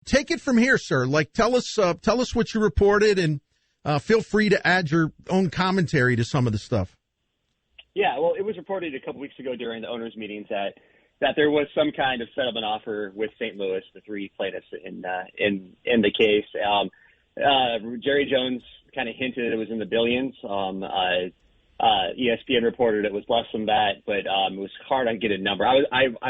take it from here, sir. Like, tell us what you reported, and feel free to add your own commentary to some of the stuff. Yeah, well, it was reported a couple weeks ago during the owners' meetings that there was some kind of settlement offer with St. Louis, the three plaintiffs in the case. Jerry Jones kind of hinted it was in the billions. ESPN reported it was less than that, but it was hard to get a number. I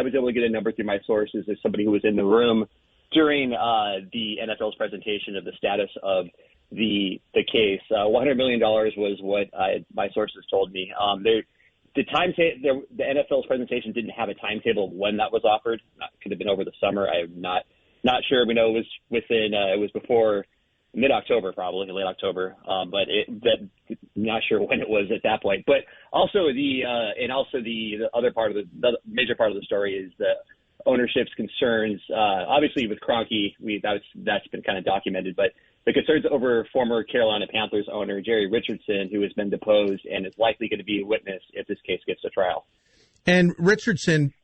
was able to get a number through my sources as somebody who was in the room during the NFL's presentation of the status of the case. $100 million was what my sources told me. The NFL's presentation didn't have a timetable of when that was offered. Could have been over the summer. I'm not sure. We know it was before mid-October, probably late October. But not sure when it was at that point. But also the other part of the major part of the story is the ownership's concerns. Obviously with Kroenke, that's been kind of documented, but the concerns over former Carolina Panthers owner Jerry Richardson, who has been deposed and is likely going to be a witness if this case gets to trial. And Richardson,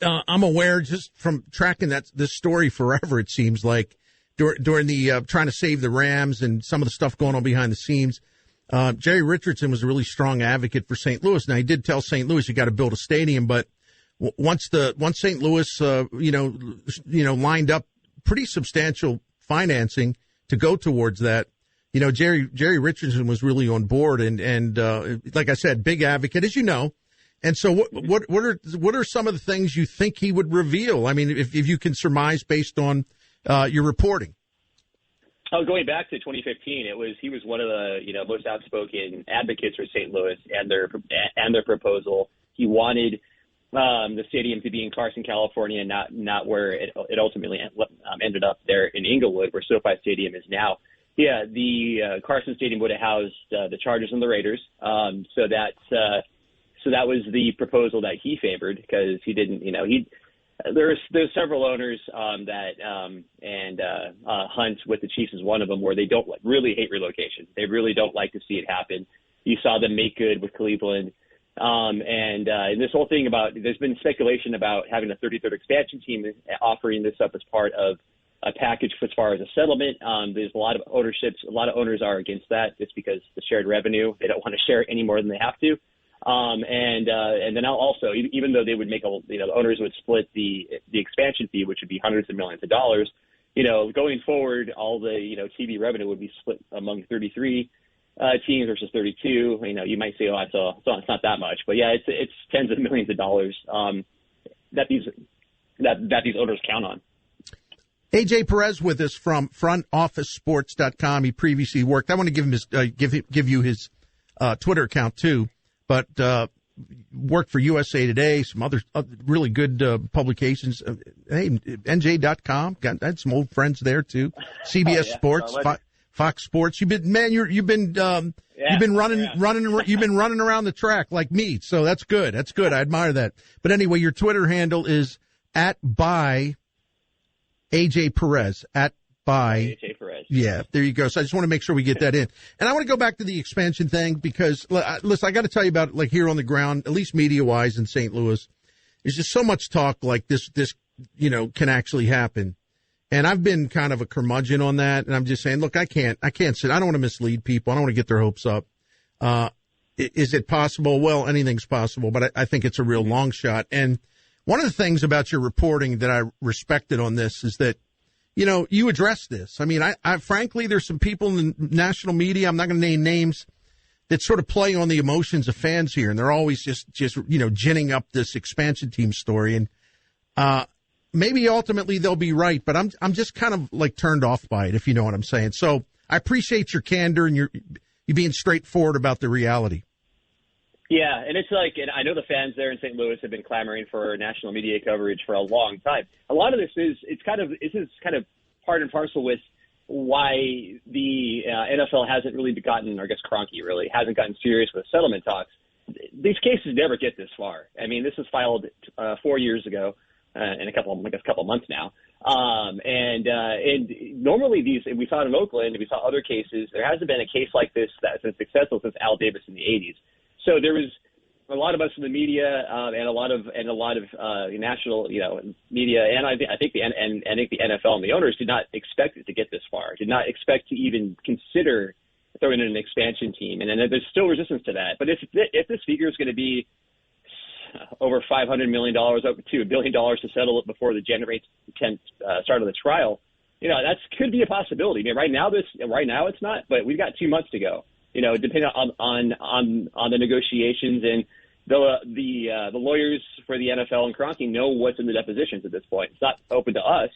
I'm aware just from tracking this story forever, it seems like, during the trying to save the Rams and some of the stuff going on behind the scenes, Jerry Richardson was a really strong advocate for St. Louis. Now, he did tell St. Louis you got to build a stadium, but once St. Louis, lined up pretty substantial financing to go towards that, Jerry Richardson was really on board and like I said, big advocate, as you know. And so what are some of the things you think he would reveal? I mean, if you can surmise based on your reporting. Oh, going back to 2015, he was one of the most outspoken advocates for St. Louis and their proposal. He wanted the stadium to be in Carson, California, not where it ultimately ended up there in Inglewood, where SoFi Stadium is now. Yeah, the Carson Stadium would have housed the Chargers and the Raiders. So that was the proposal that he favored because he didn't, there's several owners Hunt with the Chiefs is one of them where they don't really hate relocation. They really don't like to see it happen. You saw them make good with Cleveland. And this whole thing there's been speculation about having a 33rd expansion team offering this up as part of a package as far as a settlement. There's a lot of owners are against that just because the shared revenue, they don't want to share it any more than they have to. And then also, even though they would make the owners would split the expansion fee, which would be hundreds of millions of dollars, going forward, all the, TV revenue would be split among 33 teams versus 32. You might say, it's not that much, but yeah, it's tens of millions of dollars, that these owners count on. AJ Perez with us from frontofficesports.com. He previously worked. I want to give him give you his Twitter account too, but worked for USA Today, some other really good publications. Hey, NJ.com, had some old friends there too. CBS Sports, Fox Sports. You've been running around the track like me, so that's good. I admire that. But anyway, your Twitter handle is @by AJ Perez, @by AJ Perez. Yeah, there you go. So I just want to make sure we get that in. And I want to go back to the expansion thing because, listen, I got to tell you about like here on the ground, at least media-wise in St. Louis, there's just so much talk like this, can actually happen. And I've been kind of a curmudgeon on that. And I'm just saying, look, I can't sit. I don't want to mislead people. I don't want to get their hopes up. Is it possible? Well, anything's possible, but I think it's a real long shot. And one of the things about your reporting that I respected on this is that, you address this. I mean, I frankly, there's some people in the national media, I'm not going to name names, that sort of play on the emotions of fans here. And they're always just ginning up this expansion team story. And, maybe ultimately they'll be right, but I'm just kind of like turned off by it, if you know what I'm saying. So I appreciate your candor and you being straightforward about the reality. Yeah, and it's like, and I know the fans there in St. Louis have been clamoring for national media coverage for a long time. A lot of this is kind of part and parcel with why the NFL hasn't really gotten, or I guess Kroenke really hasn't gotten serious with settlement talks. These cases never get this far. I mean, this was filed 4 years ago, in a couple months now. And normally we saw it in Oakland, we saw other cases. There hasn't been a case like this that's been successful since Al Davis in the 80s. So there was a lot of us in the media and a lot of national media, and I think the NFL and the owners did not expect it to get this far. Did not expect to even consider throwing in an expansion team, and there's still resistance to that. But if this figure is going to be over $500 million, up to $1 billion to settle it before the January 10th start of the trial, that could be a possibility. I mean, right now it's not, but we've got 2 months to go. Depending on the negotiations, and the lawyers for the NFL and Kroenke know what's in the depositions at this point. It's not open to us.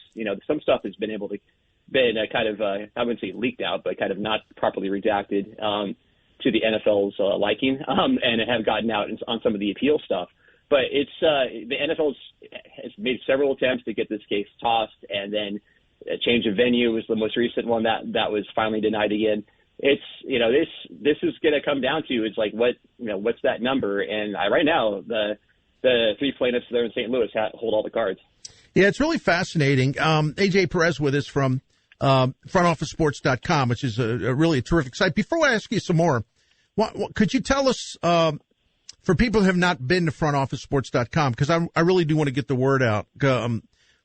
Some stuff has been kind of I wouldn't say leaked out, but kind of not properly redacted to the NFL's liking, and have gotten out on some of the appeal stuff. But it's the NFL has made several attempts to get this case tossed, and then a change of venue was the most recent one that was finally denied again. It's this is going to come down to it's like what's that number, and right now the three plaintiffs there in St. Louis hold all the cards. Yeah, it's really fascinating. AJ Perez with us from frontofficesports.com, which is a really terrific site. Before I ask you some more, what could you tell us for people who have not been to frontofficesports.com, because I really do want to get the word out.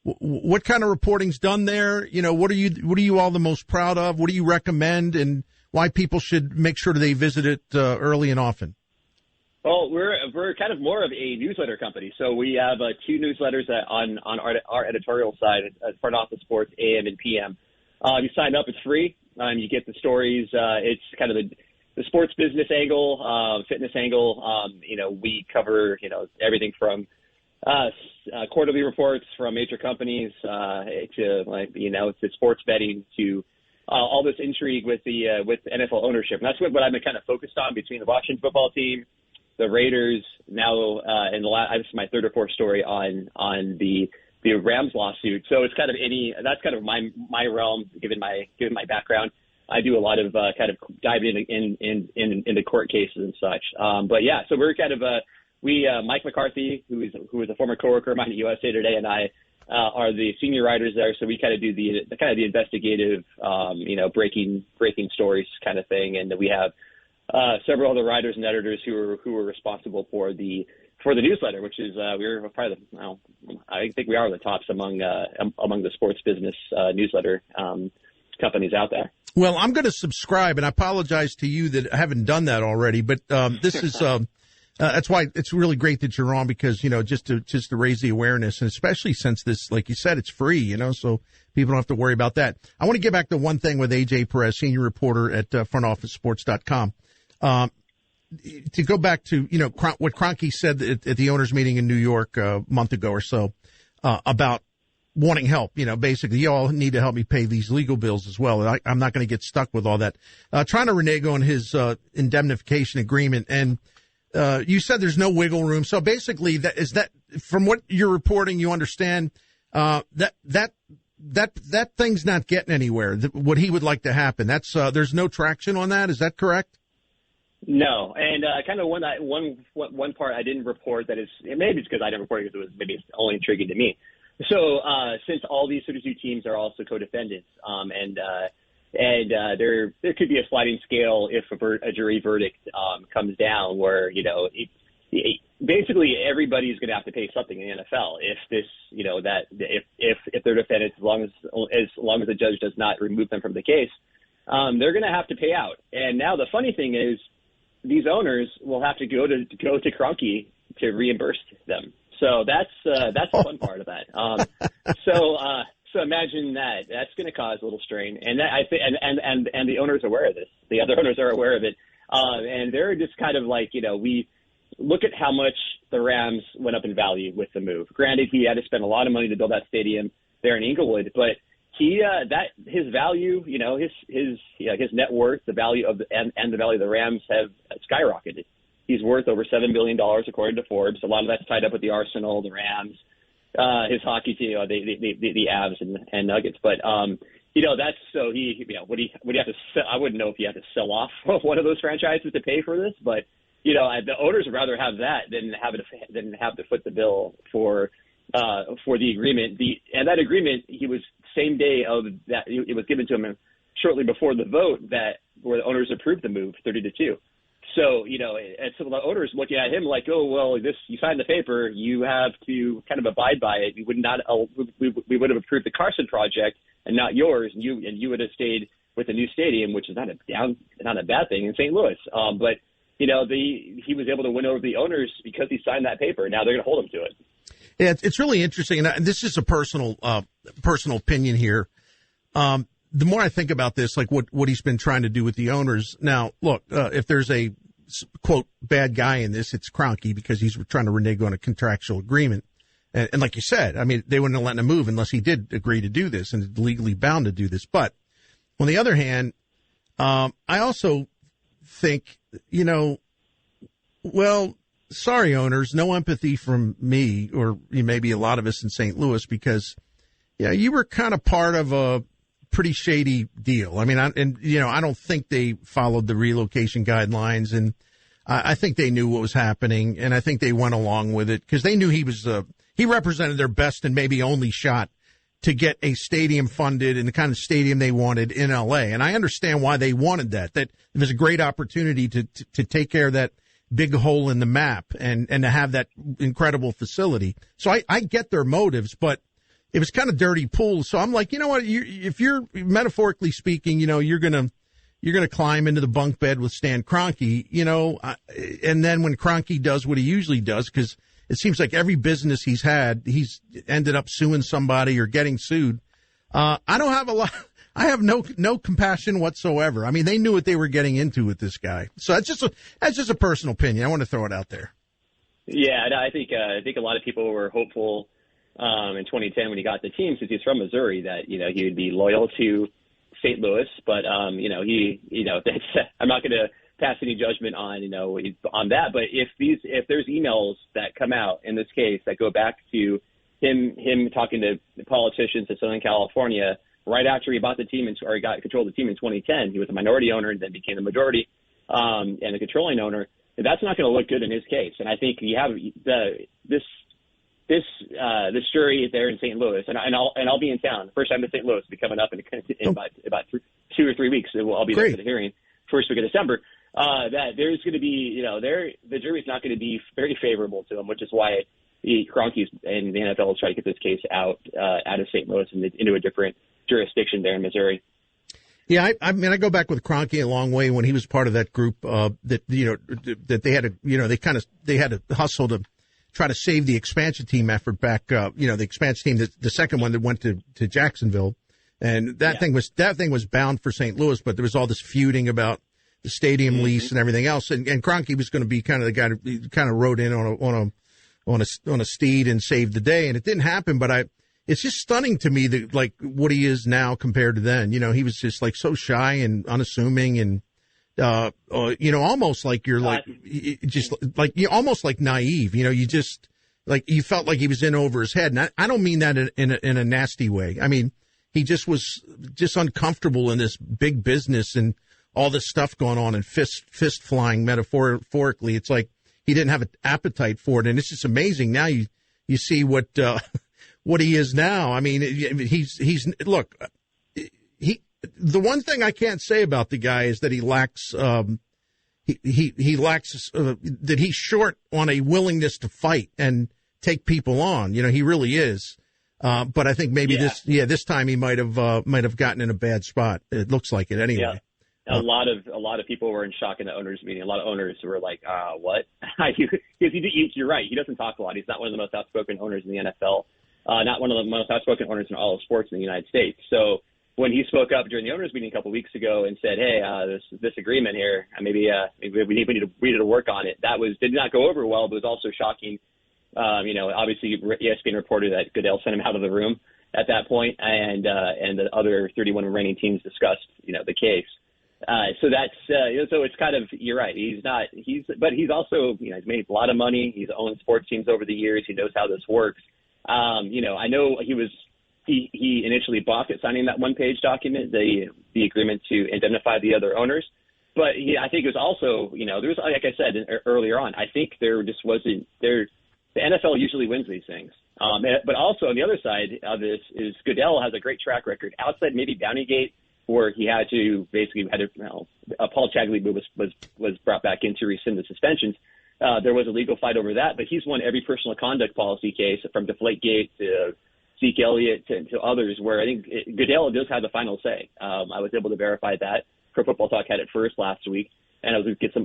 What kind of reporting's done there? What are you all the most proud of? What do you recommend, and why people should make sure they visit it early and often? Well, we're kind of more of a newsletter company, so we have 2 newsletters on our editorial side at Front Office Sports, AM and PM. You sign up; it's free. You get the stories. It's kind of the sports business angle, fitness angle. We cover everything from quarterly reports from major companies to sports betting to all this intrigue with NFL ownership. And that's what I've been kind of focused on between the Washington football team, the Raiders, now this is my 3rd or 4th story on the Rams lawsuit. So it's kind of that's kind of my realm given my background. I do a lot of kind of diving into court cases and such. But yeah, so we're kind of Mike McCarthy, who is a former coworker of mine at USA Today, and I are the senior writers there. So we kind of do the investigative, breaking stories kind of thing. And we have several other writers and editors who are responsible for the newsletter, which is we're probably I think we are the tops among the sports business newsletter companies out there. Well, I'm going to subscribe, and I apologize to you that I haven't done that already. But this is that's why it's really great that you're on, because just to raise the awareness, and especially since this, like you said, it's free, so people don't have to worry about that. I want to get back to one thing with AJ Perez, senior reporter at frontofficesports.com. To go back to what Kroenke said at the owners' meeting in New York a month ago or so about wanting help. Basically, you all need to help me pay these legal bills as well. I'm not going to get stuck with all that. Trying to renege on his indemnification agreement, and you said there's no wiggle room. So basically, that from what you're reporting, you understand that thing's not getting anywhere. What he would like to happen. That's there's no traction on that. Is that correct? No, and kind of one part I didn't report that is maybe it's because I didn't report it because maybe it's only intriguing to me. So since all these 32 teams are also co-defendants, and there could be a sliding scale if a jury verdict comes down where basically everybody's going to have to pay something in the NFL if this if they're defendants, as long as the judge does not remove them from the case, they're going to have to pay out. And now the funny thing is, these owners will have to go to Kroenke to reimburse them. So that's the fun part of that. So imagine that. That's going to cause a little strain, and and the owners are aware of this. The other owners are aware of it, and they're just kind of like we look at how much the Rams went up in value with the move. Granted, he had to spend a lot of money to build that stadium there in Inglewood, but his value, his net worth, the value of and the value of the Rams have skyrocketed. He's worth over $7 billion according to Forbes. A lot of that's tied up with the Arsenal, the Rams, his hockey team, the Avs and Nuggets. But that's so would he have to sell? I wouldn't know if he had to sell off one of those franchises to pay for this, but the owners would rather have that than have to foot the bill for the agreement. And that agreement, he was same day of that it was given to him shortly before the vote where the owners approved the move 30-2. So, and some of the owners looking at him like, oh, well, you signed the paper, you have to kind of abide by it. We would have approved the Carson project and not yours, and you would have stayed with the new stadium, which is not a bad thing in St. Louis. But he was able to win over the owners because he signed that paper. Now they're going to hold him to it. Yeah, it's really interesting, and this is a personal opinion here. The more I think about this, like what he's been trying to do with the owners. Now, look, if there's a quote bad guy in this, it's Kroenke, because he's trying to renege on a contractual agreement. And like you said, I mean, they wouldn't have let him move unless he did agree to do this and is legally bound to do this. But on the other hand, I also think, well, sorry, owners, no empathy from me, or maybe a lot of us in St. Louis, because, you were kind of part of a pretty shady deal. I mean, I don't think they followed the relocation guidelines, and I think they knew what was happening, and I think they went along with it because they knew he represented their best and maybe only shot to get a stadium funded in the kind of stadium they wanted in LA. And I understand why they wanted that it was a great opportunity to take care of that big hole in the map and to have that incredible facility. So I get their motives, but it was kind of dirty pool. So I'm like, you know what? If you're metaphorically speaking, you're gonna climb into the bunk bed with Stan Kroenke, and then when Kroenke does what he usually does, because it seems like every business he's ended up suing somebody or getting sued. I don't have I have no compassion whatsoever. I mean, they knew what they were getting into with this guy. So that's just a personal opinion. I want to throw it out there. Yeah, I think a lot of people were hopeful in 2010 when he got the team, since he's from Missouri, that he would be loyal to St. Louis. But I'm not going to pass any judgment on that. But if there's emails that come out in this case that go back to him talking to politicians in Southern California right after he bought the team or he got control of the team in 2010, he was a minority owner and then became the majority and the controlling owner. That's not going to look good in his case. And I think you have this jury there in St. Louis, and I'll be in town. The first time in St. Louis will be coming up in about 2 or 3 weeks. I'll be there for the hearing, first week of December. That there's going to be, the jury's not going to be very favorable to him, which is why Kroenke and the NFL is trying to get this case out of St. Louis and into a different jurisdiction there in Missouri. Yeah, I mean, I go back with Kroenke a long way when he was part of that group that they had to, they had to hustle to try to save the expansion team effort back. The expansion team, the second one that went to Jacksonville, and that thing was bound for St. Louis, but there was all this feuding about the stadium lease and everything else, and Kroenke was going to be kind of the guy who kind of rode in on a steed and saved the day, and it didn't happen. But it's just stunning to me that like what he is now compared to then. He was just like so shy and unassuming and. Almost like you're like, just like you almost like naive, you just like, you felt like he was in over his head. And I don't mean that in a nasty way. I mean, he just was just uncomfortable in this big business and all this stuff going on and fist flying metaphorically. It's like he didn't have an appetite for it. And it's just amazing. Now you see what he is now. I mean, look, the one thing I can't say about the guy is that he lacks, he lacks, that he's short on a willingness to fight and take people on. He really is. But I think maybe this time he might have gotten in a bad spot. It looks like it anyway. Yeah. A lot of people were in shock in the owners meeting. A lot of owners were like, what? You're right. He doesn't talk a lot. He's not one of the most outspoken owners in the NFL. Not one of the most outspoken owners in all of sports in the United States. So, when he spoke up during the owners meeting a couple of weeks ago and said, "Hey, this agreement here, maybe we need to work on it," did not go over well, but was also shocking. Obviously ESPN reported that Goodell sent him out of the room at that point, and the other 31 remaining teams discussed the case. So that's so it's kind of, you're right. But he's also he's made a lot of money. He's owned sports teams over the years. He knows how this works. I know he initially balked at signing that one-page document, the agreement to indemnify the other owners. But I think it was also, there was, like I said earlier on, I think there just wasn't there. The NFL usually wins these things. But also on the other side of this is Goodell has a great track record outside maybe Bountygate where he had to Paul Chagley was brought back in to rescind the suspensions. There was a legal fight over that, but he's won every personal conduct policy case from Deflategate to Zeke Elliott to others, where I think Goodell does have the final say. I was able to verify that. Pro Football Talk had it first last week, and I was going to get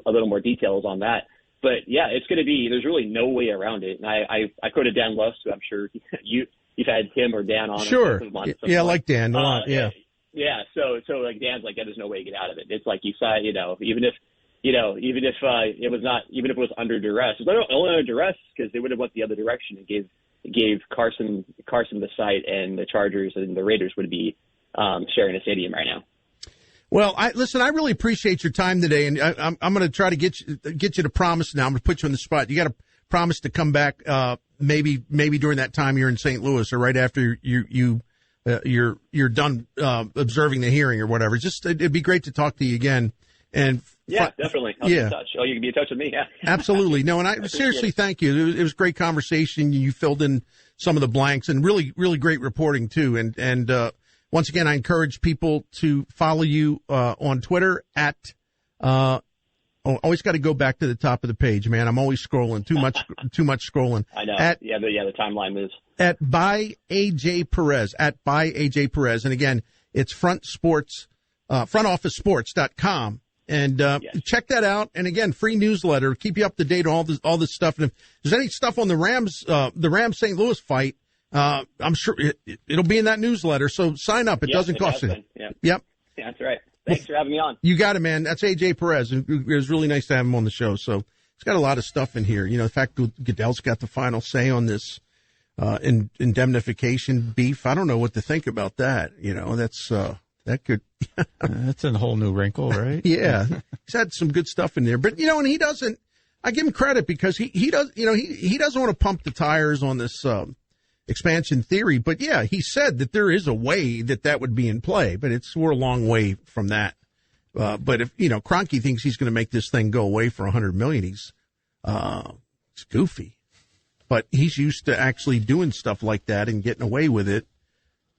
a little more details on that. But yeah, it's going to be. There's really no way around it. And I quoted Dan Lust, who I'm sure you've had him or Dan on. Sure. Yeah, I like Dan a lot. Yeah. Yeah. So like Dan's like, there's no way to get out of it. It's like you said, even if it was under duress, it was only under duress because they would have went the other direction and gave Carson the site, and the Chargers and the Raiders would be sharing a stadium right now. Well, I really appreciate your time today, and I'm going to try to get you to promise now. I'm going to put you on the spot. You got to promise to come back, maybe during that time you're in St. Louis or right after you're done observing the hearing or whatever. It'd be great to talk to you again. And yeah, definitely. I'll be in touch. Oh, you can be in touch with me. Yeah, absolutely. No, and I seriously thank you. It was a great conversation. You filled in some of the blanks and really, really great reporting too. And once again, I encourage people to follow you on Twitter at. Always got to go back to the top of the page, man. I'm always scrolling. Too much scrolling. I know. The timeline moves. At by AJ Perez. At by AJ Perez. And again, it's frontofficesports.com. And check that out. And again, free newsletter. Keep you up to date on all this stuff. And if there's any stuff on the Rams St. Louis fight, I'm sure it'll be in that newsletter. So sign up. It doesn't cost you. Yeah. Yep. Yeah, that's right. Thanks for having me on. You got it, man. That's AJ Perez. It was really nice to have him on the show. So it's got a lot of stuff in here. The fact Goodell's got the final say on this indemnification beef. I don't know what to think about that. That's that could. That's a whole new wrinkle, right? Yeah. He's had some good stuff in there, but and he doesn't. I give him credit because he does. He doesn't want to pump the tires on this expansion theory, but yeah, he said that there is a way that would be in play, but we're a long way from that. But if Kroenke thinks he's going to make this thing go away for $100 million, it's goofy. But he's used to actually doing stuff like that and getting away with it.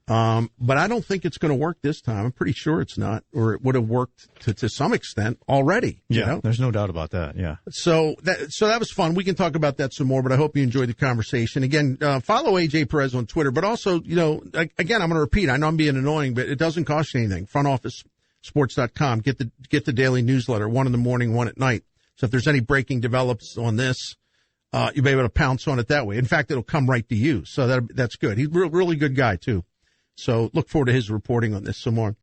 But I don't think it's going to work this time. I'm pretty sure it's not, or it would have worked to some extent already. Yeah, there's no doubt about that. Yeah. So that was fun. We can talk about that some more, but I hope you enjoyed the conversation. Again, follow AJ Perez on Twitter, but also, again, I'm going to repeat. I know I'm being annoying, but it doesn't cost you anything. Frontofficesports.com. Get the daily newsletter, 1 in the morning, 1 at night. So if there's any breaking develops on this, you'll be able to pounce on it that way. In fact, it'll come right to you. So that's good. He's a really good guy too. So look forward to his reporting on this some more.